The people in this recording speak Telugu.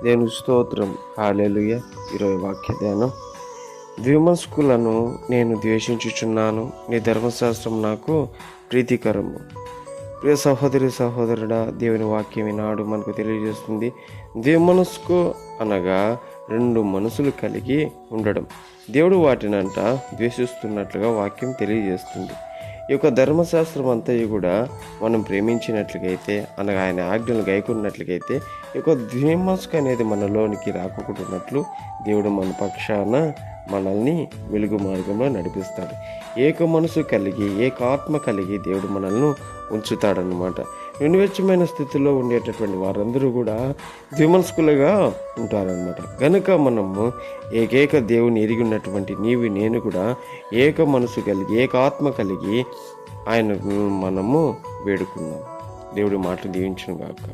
దేవుని స్తోత్రం. హల్లెలూయా. ఈరోజు వాక్య ధ్యానం. ద్విమనస్కులను నేను ద్వేషించుచున్నాను, నీ ధర్మశాస్త్రం నాకు ప్రీతికరము. ప్రియ సహోదరి సహోదరుడా, దేవుని వాక్యం ఈనాడు మనకు తెలియజేస్తుంది. ద్విమనస్కు అనగా రెండు మనసులు కలిగి ఉండడం. దేవుడు వాటినంట ద్వేషిస్తున్నట్లుగా వాక్యం తెలియజేస్తుంది. ఈ యొక్క ధర్మశాస్త్రం అంతయు కూడా మనం ప్రేమించినట్లయితే, అనగా ఆయన ఆజ్ఞలు గైకొన్నట్లయితే, ఈ యొక్క ద్విమనస్కు అనేది మనలోనికి రాకుండాన్నట్లు దేవుడు మన పక్షాన మనల్ని వెలుగు మార్గంలో నడిపిస్తాడు. ఏక మనసు కలిగి, ఏక ఆత్మ కలిగి దేవుడు మనల్ని ఉంచుతాడనమాట. నిన్వెచ్చమైన స్థితిలో ఉండేటటువంటి వారందరూ కూడా ద్విమనస్కులుగా ఉంటారనమాట. కనుక మనము ఏకైక దేవుని ఎరిగి ఉన్నటువంటి నీవు నేను కూడా ఏక మనసు కలిగి, ఏక ఆత్మ కలిగి ఆయన మనము వేడుకుందాం. దేవుడి మాటలు దీవించును గాక.